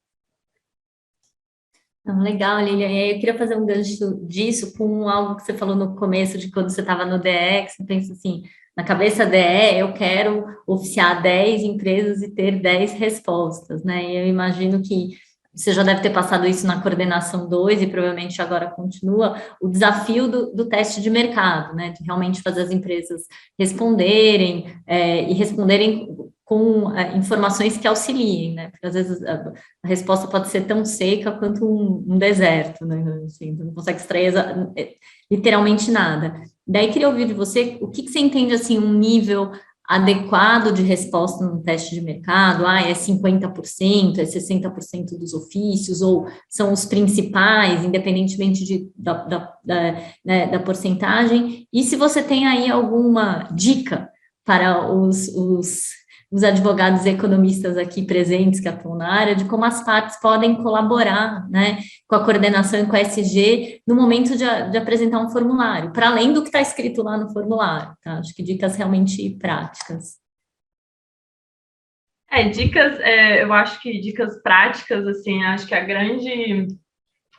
B: Legal, Lilian. E aí eu queria fazer um gancho disso com algo que você falou no começo, de quando você estava no DE, que você pensa assim, na cabeça DE, eu quero oficiar 10 empresas e ter 10 respostas, né? E eu imagino que você já deve ter passado isso na coordenação 2 e provavelmente agora continua, o desafio do teste de mercado, né? De realmente fazer as empresas responderem e responderem com informações que auxiliem, né? Porque às vezes a resposta pode ser tão seca quanto um deserto, né? Assim, você não consegue extrair literalmente nada. Daí queria ouvir de você o que você entende assim, um nível adequado de resposta no teste de mercado, é 50%, é 60% dos ofícios, ou são os principais, independentemente da porcentagem, e se você tem aí alguma dica para os advogados e economistas aqui presentes que atuam na área, de como as partes podem colaborar, né, com a coordenação e com a SG no momento de apresentar um formulário, para além do que está escrito lá no formulário, tá? Acho que dicas realmente práticas.
C: Dicas, eu acho que dicas práticas, assim, acho que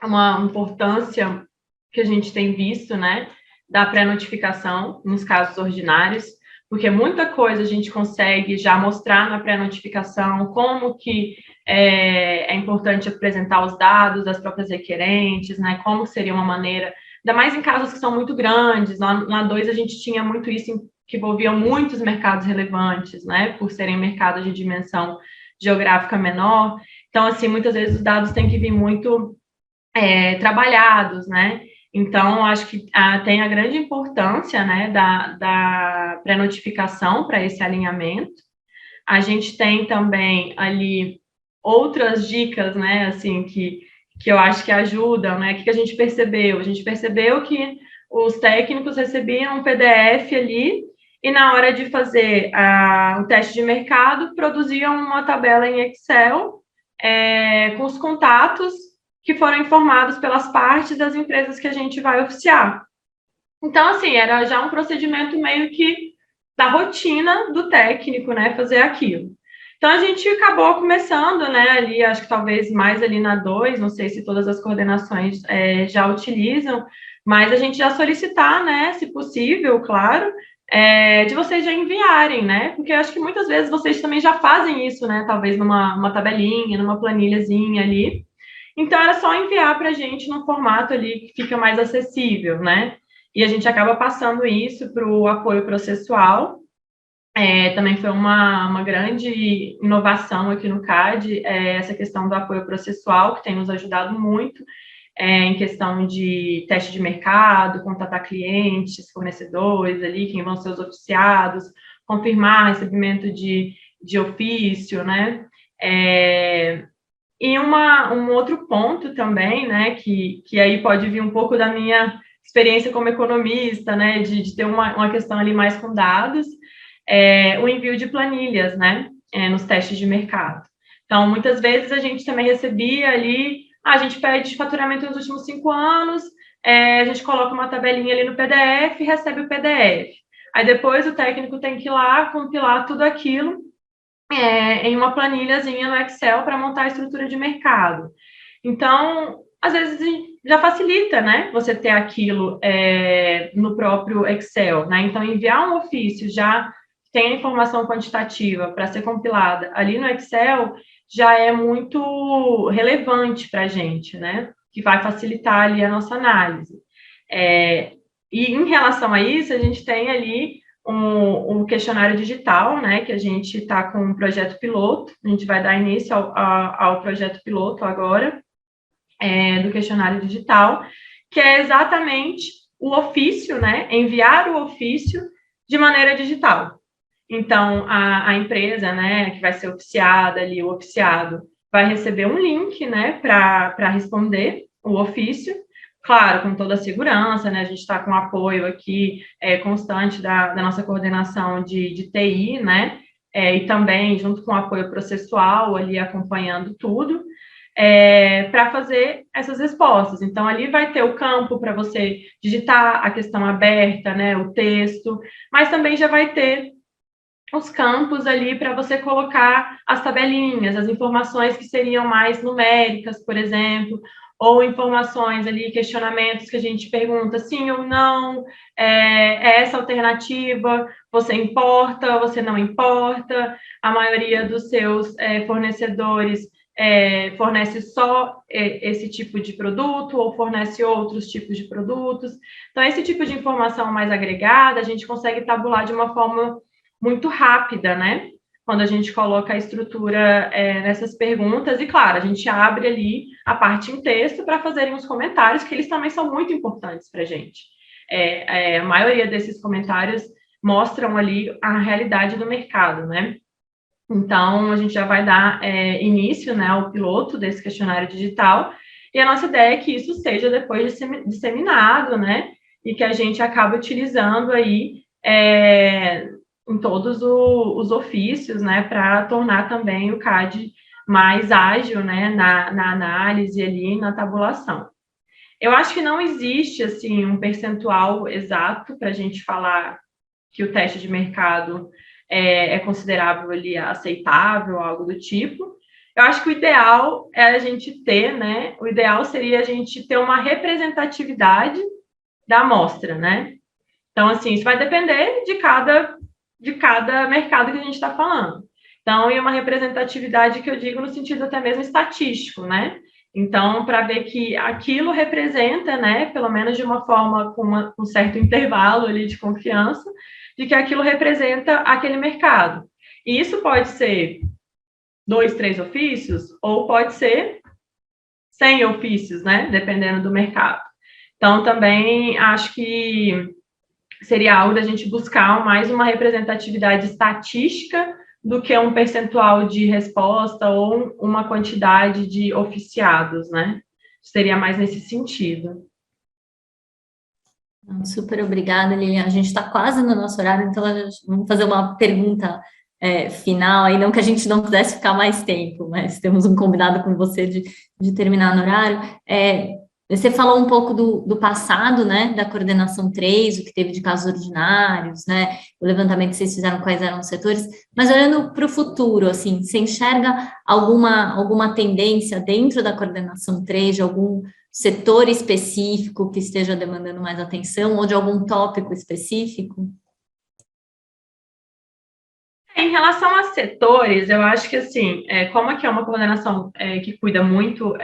C: uma importância que a gente tem visto, né, da pré-notificação nos casos ordinários, porque muita coisa a gente consegue já mostrar na pré-notificação, como que é importante apresentar os dados das próprias requerentes, né, como seria uma maneira, ainda mais em casos que são muito grandes. Na 2 a gente tinha muito isso, que envolviam muitos mercados relevantes, né, por serem mercados de dimensão geográfica menor. Então, assim, muitas vezes os dados têm que vir muito trabalhados, né? Então, acho que tem a grande importância, né, da pré-notificação para esse alinhamento. A gente tem também ali outras dicas, né, assim, que eu acho que ajudam, né? O que a gente percebeu? A gente percebeu que os técnicos recebiam um PDF ali e, na hora de fazer o teste de mercado, produziam uma tabela em Excel com os contatos que foram informados pelas partes das empresas que a gente vai oficiar. Então, assim, era já um procedimento meio que da rotina do técnico, né, fazer aquilo. Então, a gente acabou começando, né, ali, acho que talvez mais ali na 2, não sei se todas as coordenações já utilizam, mas a gente já solicitar, né, se possível, claro, de vocês já enviarem, né, porque eu acho que muitas vezes vocês também já fazem isso, né, talvez numa tabelinha, numa planilhazinha ali. Então, era só enviar para a gente num formato ali que fica mais acessível, né? E a gente acaba passando isso para o apoio processual. Também foi uma grande inovação aqui no CAD, essa questão do apoio processual, que tem nos ajudado muito em questão de teste de mercado, contatar clientes, fornecedores ali, quem vão ser os oficiados, confirmar recebimento de ofício, né? E um outro ponto também, né, que aí pode vir um pouco da minha experiência como economista, né, de ter uma questão ali mais com dados, o envio de planilhas, né, nos testes de mercado. Então, muitas vezes a gente também recebia ali, a gente pede faturamento nos últimos 5 anos, a gente coloca uma tabelinha ali no PDF e recebe o PDF. Aí depois o técnico tem que ir lá compilar tudo aquilo em uma planilhazinha no Excel para montar a estrutura de mercado. Então, às vezes já facilita, né, você ter aquilo no próprio Excel, né? Então, enviar um ofício já tem a informação quantitativa para ser compilada ali no Excel já é muito relevante para a gente, né? Que vai facilitar ali a nossa análise. E em relação a isso, a gente tem ali um questionário digital, né, que a gente está com um projeto piloto, a gente vai dar início ao projeto piloto agora, do questionário digital, que é exatamente o ofício, né, enviar o ofício de maneira digital. Então, a empresa, né, que vai ser oficiada ali, o oficiado, vai receber um link, né, para responder o ofício, claro, com toda a segurança, né, a gente está com apoio aqui constante da nossa coordenação de TI, né, e também junto com o apoio processual, ali acompanhando tudo, para fazer essas respostas. Então, ali vai ter o campo para você digitar a questão aberta, né, o texto, mas também já vai ter os campos ali para você colocar as tabelinhas, as informações que seriam mais numéricas, por exemplo, ou informações ali, questionamentos que a gente pergunta sim ou não, essa alternativa, você importa, você não importa, a maioria dos seus fornecedores fornece só esse tipo de produto ou fornece outros tipos de produtos. Então, esse tipo de informação mais agregada, a gente consegue tabular de uma forma muito rápida, né? Quando a gente coloca a estrutura nessas perguntas, e claro, a gente abre ali a parte em texto para fazerem os comentários, que eles também são muito importantes para a gente. A maioria desses comentários mostram ali a realidade do mercado, né? Então, a gente já vai dar início, né, ao piloto desse questionário digital, e a nossa ideia é que isso seja depois disseminado, né, e que a gente acabe utilizando aí em todos os ofícios, né, para tornar também o CAD mais ágil, né, na análise ali, na tabulação. Eu acho que não existe, assim, um percentual exato para a gente falar que o teste de mercado é considerável ali, aceitável, algo do tipo. Eu acho que o ideal é a gente ter, né, o ideal seria a gente ter uma representatividade da amostra, né? Então, assim, isso vai depender de cada mercado que a gente está falando. Então, e uma representatividade que eu digo no sentido até mesmo estatístico, né? Então, para ver que aquilo representa, né, pelo menos de uma forma com um certo intervalo ali de confiança, de que aquilo representa aquele mercado. E isso pode ser 2, 3 ofícios, ou pode ser 100 ofícios, né, dependendo do mercado. Então, também acho que seria algo da gente buscar mais uma representatividade estatística do que um percentual de resposta ou uma quantidade de oficiados, né? Seria mais nesse sentido.
B: Super obrigada, Lilian. A gente está quase no nosso horário, então vamos fazer uma pergunta final, aí não que a gente não quisesse ficar mais tempo, mas temos um combinado com você de terminar no horário. Você falou um pouco do passado, né, da coordenação 3, o que teve de casos ordinários, né, o levantamento que vocês fizeram, quais eram os setores, mas olhando para o futuro, assim, você enxerga alguma tendência dentro da coordenação 3, de algum setor específico que esteja demandando mais atenção, ou de algum tópico específico?
C: Em relação a setores, eu acho que, assim, como aqui é uma coordenação que cuida muito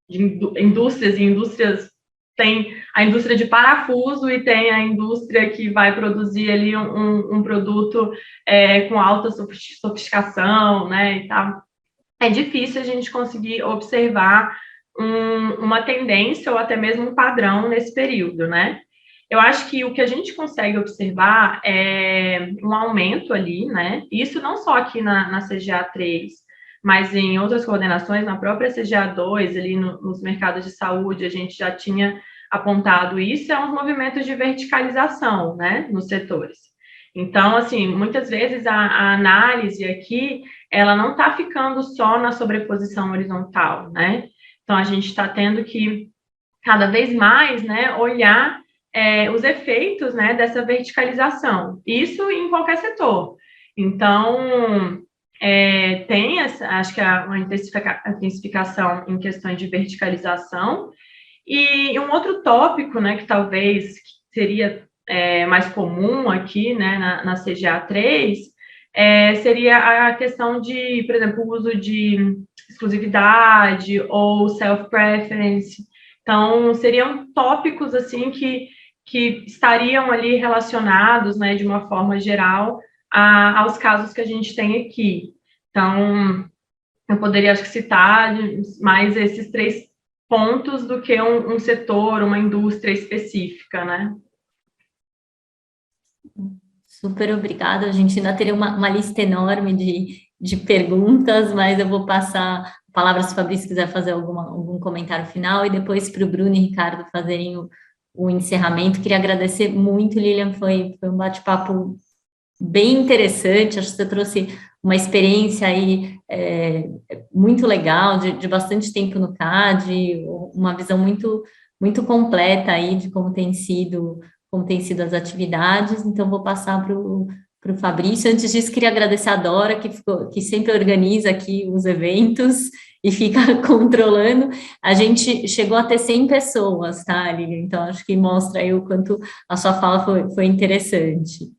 C: de indústrias, e indústrias tem a indústria de parafuso e tem a indústria que vai produzir ali um produto com alta sofisticação, né, e tal. É difícil a gente conseguir observar uma tendência ou até mesmo um padrão nesse período, né? Eu acho que o que a gente consegue observar é um aumento ali, né? Isso não só aqui na CGA 3, mas em outras coordenações, na própria CGA 2, ali nos mercados de saúde, a gente já tinha apontado isso, é uns movimentos de verticalização, né, nos setores. Então, assim, muitas vezes a análise aqui, ela não está ficando só na sobreposição horizontal, né? Então, a gente está tendo que, cada vez mais, né, olhar os efeitos, né, dessa verticalização. Isso em qualquer setor. Então, tem acho que uma intensificação em questões de verticalização. E um outro tópico, né, que talvez seria mais comum aqui, né, na CGA 3, seria a questão de, por exemplo, o uso de exclusividade ou self-preference. Então, seriam tópicos, assim, que estariam ali relacionados, né, de uma forma geral, aos casos que a gente tem aqui. Então, eu poderia, acho que, citar mais esses 3 pontos do que um setor, uma indústria específica, né?
B: Super obrigada. A gente ainda teria uma lista enorme de perguntas, mas eu vou passar a palavra se o Fabrício quiser fazer algum comentário final, e depois para o Bruno e Ricardo fazerem o encerramento. Queria agradecer muito, Lilian, foi um bate-papo bem interessante. Acho que você trouxe uma experiência aí muito legal, de bastante tempo no CAD, uma visão muito completa aí de como tem sido as atividades. Então, vou passar para o Fabrício. Antes disso, queria agradecer a Dora, que sempre organiza aqui os eventos e fica controlando. A gente chegou a ter 100 pessoas, tá, Lilian? Então, acho que mostra aí o quanto a sua fala foi interessante.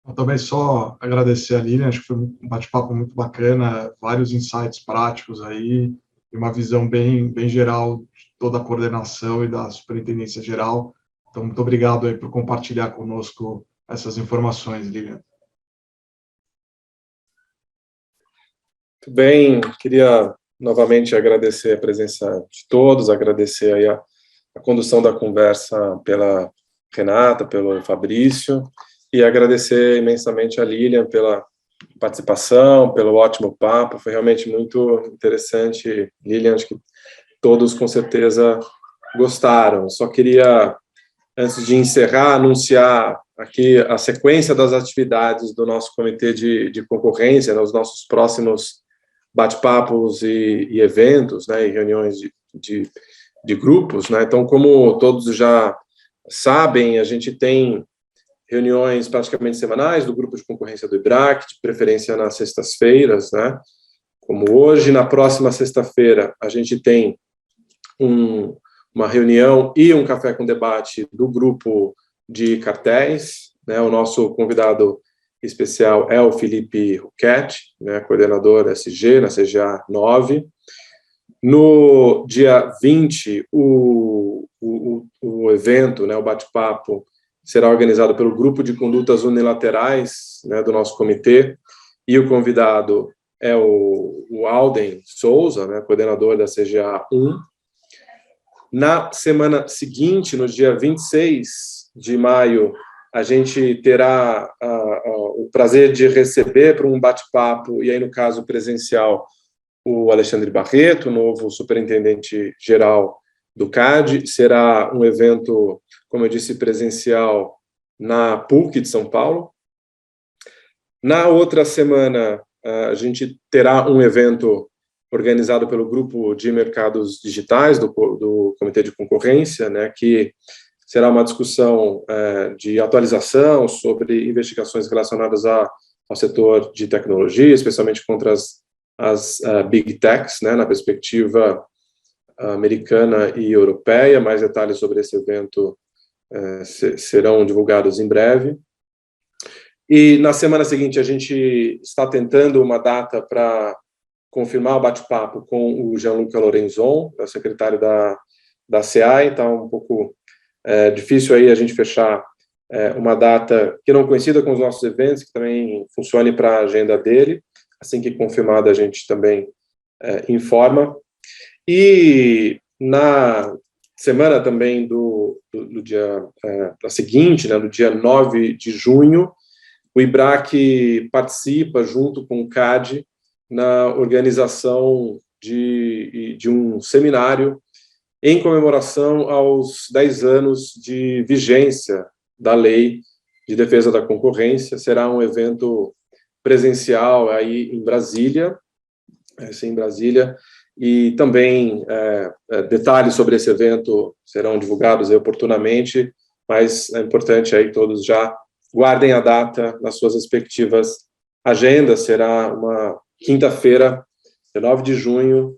D: Eu também só agradecer a Lilian, acho que foi um bate-papo muito bacana, vários insights práticos aí, e uma visão bem geral de toda a coordenação e da superintendência geral. Então, muito obrigado aí por compartilhar conosco essas informações, Lilian.
A: Muito bem, queria novamente agradecer a presença de todos, agradecer aí a condução da conversa pela Renata, pelo Fabrício, e agradecer imensamente a Lilian pela participação, pelo ótimo papo. Foi realmente muito interessante, Lilian, acho que todos com certeza gostaram. Só queria, antes de encerrar, anunciar aqui a sequência das atividades do nosso comitê de concorrência, nos nossos próximos bate-papos e eventos, né, e reuniões de grupos, né. Então, como todos já sabem, a gente tem reuniões praticamente semanais do grupo de concorrência do IBRAC, de preferência nas sextas-feiras, né, como hoje. Na próxima sexta-feira, a gente tem uma reunião e um café com debate do grupo de cartéis, né. O nosso convidado especial é o Felipe Rucchetti, né, coordenador SG na CGA 9. No dia 20, o evento, né, o bate-papo, será organizado pelo Grupo de Condutas Unilaterais, né, do nosso comitê, e o convidado é o Alden Souza, né, coordenador da CGA 1. Na semana seguinte, no dia 26 de maio, a gente terá o prazer de receber para um bate-papo, e aí, no caso presencial, o Alexandre Barreto, novo superintendente-geral do CAD. Será um evento, como eu disse, presencial na PUC de São Paulo. Na outra semana, a gente terá um evento organizado pelo Grupo de Mercados Digitais do Comitê de Concorrência, né, que será uma discussão de atualização sobre investigações relacionadas ao setor de tecnologia, especialmente contra as Big Techs, né, na perspectiva americana e europeia. Mais detalhes sobre esse evento serão divulgados em breve. E na semana seguinte, a gente está tentando uma data para confirmar o bate-papo com o Gianluca Lorenzon, secretário da CEA. Então, um pouco difícil aí a gente fechar uma data que não coincida com os nossos eventos, que também funcione para a agenda dele. Assim que confirmada, a gente também informa. E na semana também do dia seguinte, né, no dia 9 de junho, o IBRAC participa, junto com o CAD, na organização de um seminário em comemoração aos 10 anos de vigência da lei de Defesa da Concorrência. Será um evento presencial aí em Brasília, e também detalhes sobre esse evento serão divulgados aí oportunamente, mas é importante aí todos já guardem a data nas suas respectivas agendas. Será uma quinta-feira, 19 de junho,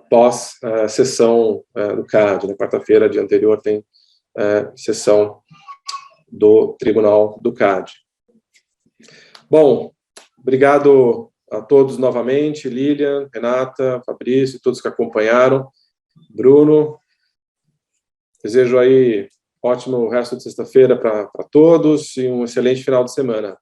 A: pós sessão do CAD. Na quarta-feira, dia anterior, tem sessão do Tribunal do CAD. Bom, obrigado a todos novamente, Lilian, Renata, Fabrício, todos que acompanharam, Bruno. Desejo aí ótimo resto de sexta-feira para todos e um excelente final de semana.